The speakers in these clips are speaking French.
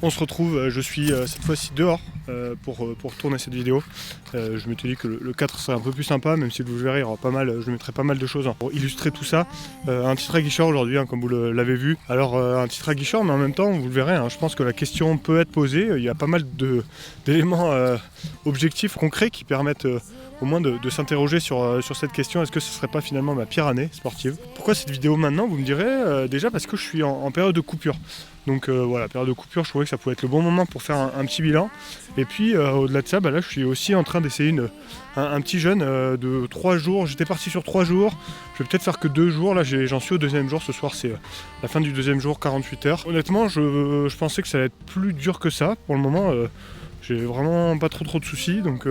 On se retrouve, je suis cette fois-ci dehors pour tourner cette vidéo. Je m'étais dit que le 4 serait un peu plus sympa, même si vous le verrez, il y aura pas mal, je mettrai pas mal de choses pour illustrer tout ça. Un titre aguicheur aujourd'hui, comme vous l'avez vu. Alors un titre aguicheur, mais en même temps, vous le verrez, je pense que la question peut être posée. Il y a pas mal d'éléments objectifs, concrets, qui permettent au moins de s'interroger sur cette question. Est-ce que ce serait pas finalement ma pire année sportive? Pourquoi cette vidéo maintenant, vous me direz? Déjà parce que je suis en période de coupure. Donc voilà, période de coupure, je trouvais que ça pouvait être le bon moment pour faire un petit bilan. Et puis au-delà de ça, là je suis aussi en train d'essayer un petit jeûne de 3 jours. J'étais parti sur 3 jours, je vais peut-être faire que 2 jours. Là j'en suis au 2e jour, ce soir c'est la fin du 2e jour, 48 heures. Honnêtement, je pensais que ça allait être plus dur que ça. Pour le moment, j'ai vraiment pas trop de soucis. Donc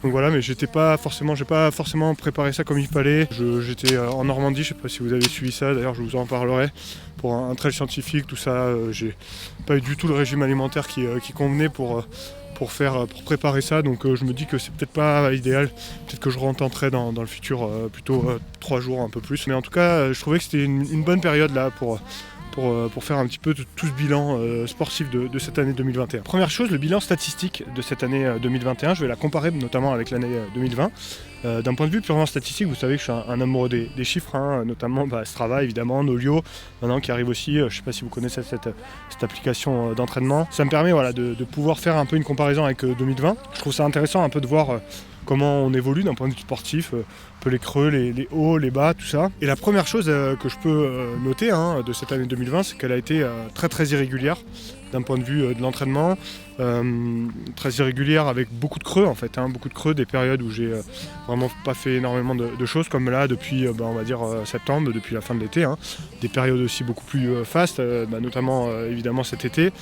voilà, mais j'ai pas forcément préparé ça comme il fallait. J'étais en Normandie, je sais pas si vous avez suivi ça, d'ailleurs je vous en parlerai, pour un trail scientifique, tout ça. J'ai pas eu du tout le régime alimentaire qui convenait pour préparer ça, donc je me dis que c'est peut-être pas idéal, peut-être que je retenterai dans le futur plutôt 3 jours, un peu plus. Mais en tout cas, je trouvais que c'était une bonne période là pour faire un petit peu tout ce bilan sportif de cette année 2021. Première chose, le bilan statistique de cette année 2021, je vais la comparer notamment avec l'année 2020. D'un point de vue purement statistique, vous savez que je suis un amoureux des chiffres, notamment Strava évidemment, Nolio, maintenant qui arrive aussi, je ne sais pas si vous connaissez cette application d'entraînement. Ça me permet de pouvoir faire un peu une comparaison avec 2020. Je trouve ça intéressant un peu de voir comment on évolue d'un point de vue sportif, un peu les creux, les hauts, les bas, tout ça. Et la première chose que je peux noter de cette année 2020, c'est qu'elle a été très irrégulière d'un point de vue de l'entraînement, très irrégulière avec beaucoup de creux en fait, beaucoup de creux, des périodes où j'ai vraiment pas fait énormément de choses, comme là depuis on va dire septembre, depuis la fin de l'été, des périodes aussi beaucoup plus fastes, notamment évidemment cet été.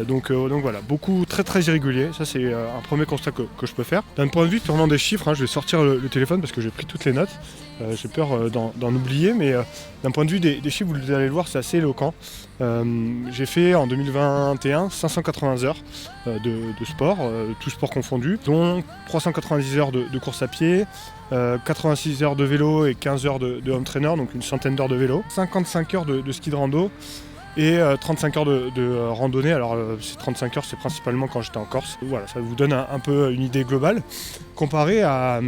Donc voilà, beaucoup très irrégulier, ça c'est un premier constat que je peux faire. D'un point de vue purement des chiffres, je vais sortir le téléphone parce que j'ai pris toutes les notes, j'ai peur d'en oublier, mais d'un point de vue des chiffres, vous allez le voir, c'est assez éloquent. J'ai fait en 2021 580 heures de sport, tout sport confondu, dont 390 heures de course à pied, 86 heures de vélo et 15 heures de home trainer, donc une centaine d'heures de vélo, 55 heures de ski de rando, et 35 heures de randonnée. Alors ces 35 heures, c'est principalement quand j'étais en Corse. Voilà, ça vous donne un peu une idée globale, comparé à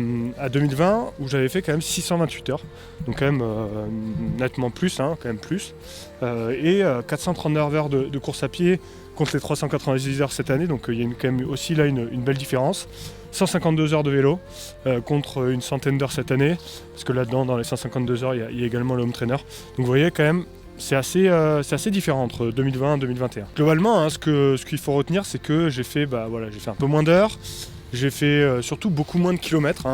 2020 où j'avais fait quand même 628 heures, donc quand même nettement plus, quand même plus, et 439 heures de course à pied contre les 390 heures cette année, donc il y a quand même aussi là une belle différence. 152 heures de vélo contre une centaine d'heures cette année, parce que là-dedans, dans les 152 heures, il y a également le home trainer. Donc vous voyez quand même, c'est assez différent entre 2020 et 2021. Globalement, ce qu'il faut retenir, c'est que j'ai fait un peu moins d'heures, j'ai fait surtout beaucoup moins de kilomètres,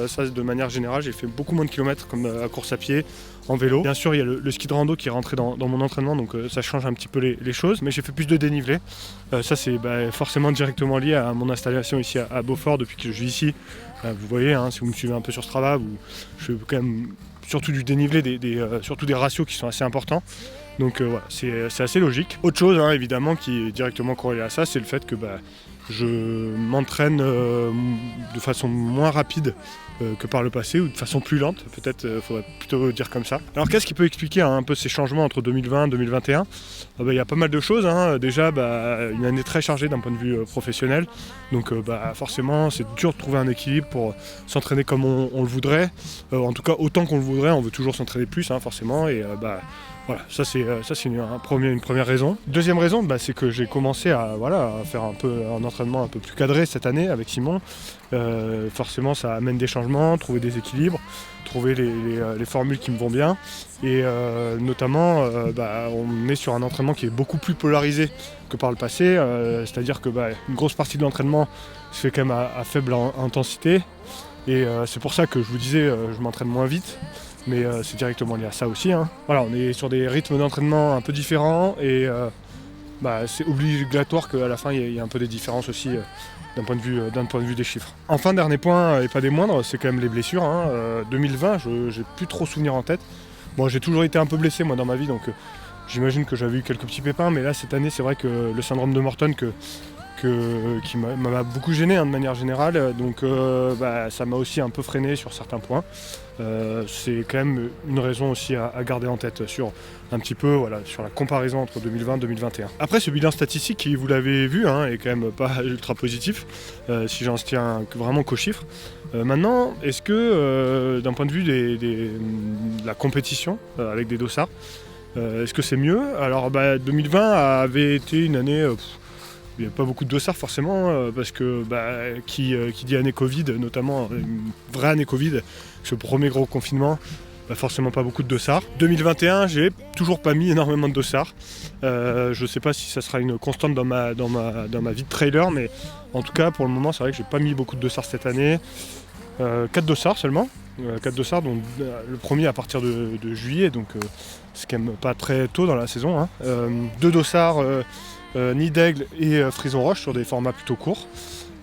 ça de manière générale, j'ai fait beaucoup moins de kilomètres comme à course à pied, en vélo. Bien sûr, il y a le ski de rando qui est rentré dans mon entraînement, donc ça change un petit peu les choses, mais j'ai fait plus de dénivelé. Ça c'est forcément directement lié à mon installation ici à Beaufort depuis que je vis ici. Vous voyez, si vous me suivez un peu sur Strava, je fais quand même surtout du dénivelé, surtout des ratios qui sont assez importants. Donc voilà, c'est assez logique. Autre chose évidemment qui est directement corrélée à ça, c'est le fait que je m'entraîne de façon moins rapide que par le passé, ou de façon plus lente, peut-être faudrait plutôt dire comme ça. Alors qu'est-ce qui peut expliquer un peu ces changements entre 2020 et 2021 ? Il y a pas mal de choses, déjà une année très chargée d'un point de vue professionnel, donc forcément c'est dur de trouver un équilibre pour s'entraîner comme on le voudrait, en tout cas autant qu'on le voudrait, on veut toujours s'entraîner plus forcément, et voilà, ça c'est une première raison. Deuxième raison, c'est que j'ai commencé à faire un peu un entraînement un peu plus cadré cette année avec Simon. Forcément ça amène des changements, trouver des équilibres, trouver les formules qui me vont bien, et notamment on est sur un entraînement qui est beaucoup plus polarisé que par le passé, c'est-à-dire que une grosse partie de l'entraînement se fait quand même à faible intensité, et c'est pour ça que je vous disais je m'entraîne moins vite. Mais c'est directement lié à ça aussi. Voilà, on est sur des rythmes d'entraînement un peu différents, et c'est obligatoire qu'à la fin il y ait un peu des différences aussi d'un point de vue des chiffres. Enfin, dernier point, et pas des moindres, c'est quand même les blessures. 2020, j'ai plus trop souvenir en tête. Bon, j'ai toujours été un peu blessé moi dans ma vie, donc j'imagine que j'avais eu quelques petits pépins, mais là cette année c'est vrai que le syndrome de Morton que qui m'a beaucoup gêné de manière générale, donc ça m'a aussi un peu freiné sur certains points. C'est quand même une raison aussi à garder en tête sur un petit peu sur la comparaison entre 2020 et 2021. Après, ce bilan statistique qui, vous l'avez vu, est quand même pas ultra positif, si j'en tiens vraiment qu'aux chiffres. Maintenant, est-ce que d'un point de vue de la compétition avec des dossards, est-ce que c'est mieux? Alors 2020 avait été une année... il n'y a pas beaucoup de dossards forcément, parce que qui dit année Covid, notamment une vraie année Covid, ce premier gros confinement, forcément pas beaucoup de dossards. 2021, j'ai toujours pas mis énormément de dossards. Je sais pas si ça sera une constante dans ma vie de trailer, mais en tout cas pour le moment c'est vrai que j'ai pas mis beaucoup de dossards cette année. 4 dossards seulement, 4 dossards, dont le premier à partir de juillet, donc c'est quand même pas très tôt dans la saison. 2 dossards Nid d'Aigle et Frison Roche sur des formats plutôt courts,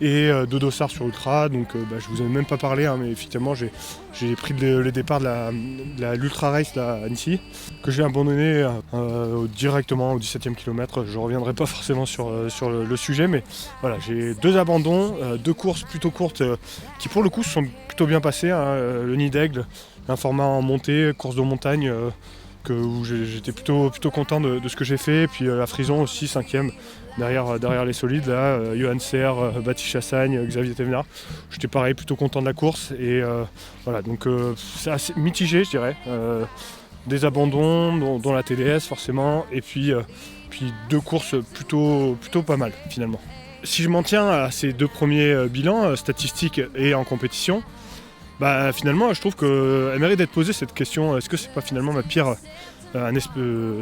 et 2 dossards sur Ultra, donc je vous en ai même pas parlé, mais effectivement j'ai pris le départ de l'Ultra Race à Annecy, que j'ai abandonné directement au 17e kilomètre. Je reviendrai pas forcément sur le sujet, mais voilà, j'ai 2 abandons, 2 courses plutôt courtes qui pour le coup se sont plutôt bien passées. Le Nid d'Aigle, un format en montée, course de montagne, où j'étais plutôt content de ce que j'ai fait, et puis la Frison aussi, 5e, derrière les solides, là, Johan Serre, Baptiste Chassagne, Xavier Thévenard. J'étais pareil, plutôt content de la course, et voilà, donc c'est assez mitigé, je dirais. Des abandons, dont la TDS forcément, et puis 2 courses plutôt pas mal finalement. Si je m'en tiens à ces 2 premiers bilans, statistiques et en compétition, finalement, je trouve qu'elle mérite d'être posée cette question. Est-ce que c'est pas finalement ma pire année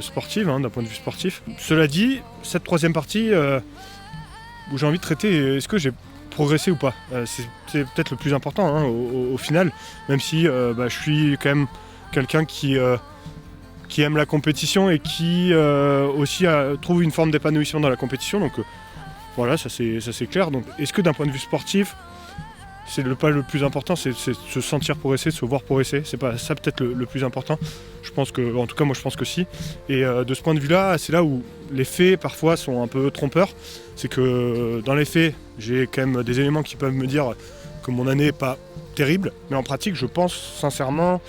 sportive, d'un point de vue sportif? Cela dit, cette 3e partie, où j'ai envie de traiter, est-ce que j'ai progressé ou pas? C'est peut-être le plus important au final, même si je suis quand même quelqu'un qui aime la compétition et qui aussi trouve une forme d'épanouissement dans la compétition. Donc voilà, ça c'est clair. Donc, est-ce que d'un point de vue sportif, c'est pas le plus important, c'est se sentir progresser, se voir progresser, c'est pas ça peut-être le plus important. Je pense que, en tout cas moi je pense que si. Et de ce point de vue-là, c'est là où les faits parfois sont un peu trompeurs. C'est que dans les faits, j'ai quand même des éléments qui peuvent me dire que mon année n'est pas terrible, mais en pratique je pense sincèrement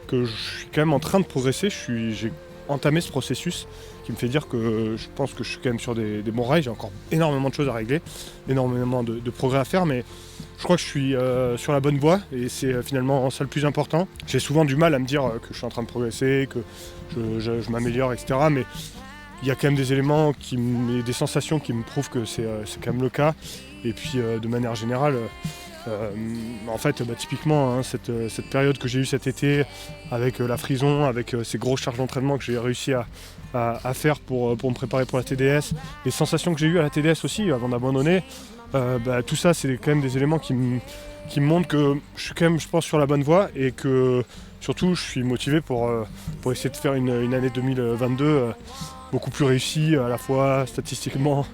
que je suis quand même en train de progresser. J'ai entamé ce processus qui me fait dire que je pense que je suis quand même sur des bons rails. J'ai encore énormément de choses à régler, énormément de progrès à faire, mais je crois que je suis sur la bonne voie, et c'est finalement ça le plus important. J'ai souvent du mal à me dire que je suis en train de progresser, que je m'améliore, etc. Mais il y a quand même des éléments, des sensations qui me prouvent que c'est quand même le cas. Et puis de manière générale, en fait, typiquement, cette période que j'ai eue cet été avec la Frison, avec ces grosses charges d'entraînement que j'ai réussi à faire pour me préparer pour la TDS, les sensations que j'ai eues à la TDS aussi avant d'abandonner, tout ça c'est quand même des éléments qui me montrent que je suis quand même, je pense, sur la bonne voie, et que surtout je suis motivé pour essayer de faire une année 2022 beaucoup plus réussie, à la fois statistiquement,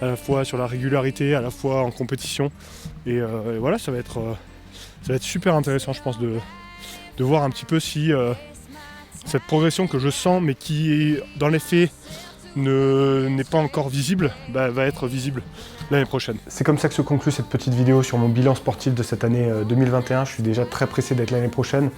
à la fois sur la régularité, à la fois en compétition, et voilà, ça va être super intéressant, je pense, de voir un petit peu si cette progression que je sens, mais qui dans les faits n'est pas encore visible, va être visible l'année prochaine. C'est comme ça que se conclut cette petite vidéo sur mon bilan sportif de cette année 2021. Je suis déjà très pressé d'être l'année prochaine,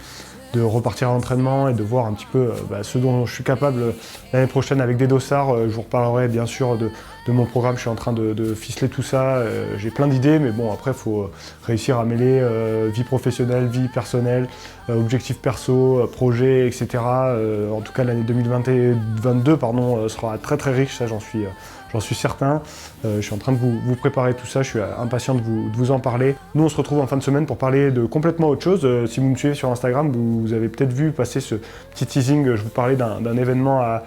de repartir à l'entraînement et de voir un petit peu ce dont je suis capable l'année prochaine avec des dossards. Je vous reparlerai bien sûr de mon programme, je suis en train de ficeler tout ça. J'ai plein d'idées, mais bon, après il faut réussir à mêler vie professionnelle, vie personnelle, objectifs perso, projets, etc. En tout cas l'année 2022 sera très très riche, ça j'en suis certain. Je suis en train de vous préparer tout ça, je suis impatient de vous en parler. Nous on se retrouve en fin de semaine pour parler de complètement autre chose. Si vous me suivez sur Instagram, vous avez peut-être vu passer ce petit teasing. Je vous parlais d'un événement à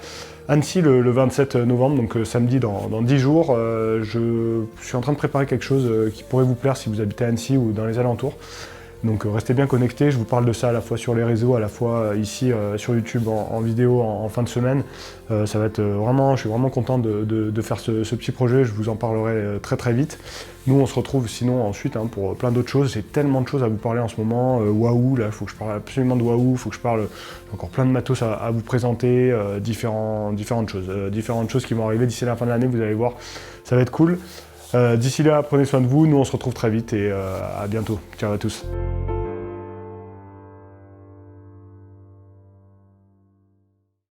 Annecy le 27 novembre, donc samedi dans 10 jours. Je suis en train de préparer quelque chose qui pourrait vous plaire si vous habitez à Annecy ou dans les alentours. Donc restez bien connectés, je vous parle de ça à la fois sur les réseaux, à la fois ici sur YouTube en vidéo en fin de semaine. Ça va être vraiment, je suis vraiment content de faire ce petit projet, je vous en parlerai très très vite. Nous on se retrouve sinon ensuite pour plein d'autres choses. J'ai tellement de choses à vous parler en ce moment. Waouh, là il faut que je parle absolument de Waouh, il faut que je parle encore plein de matos à vous présenter, différentes choses qui vont arriver d'ici la fin de l'année, vous allez voir, ça va être cool. D'ici là, prenez soin de vous, nous on se retrouve très vite et à bientôt. Ciao à tous.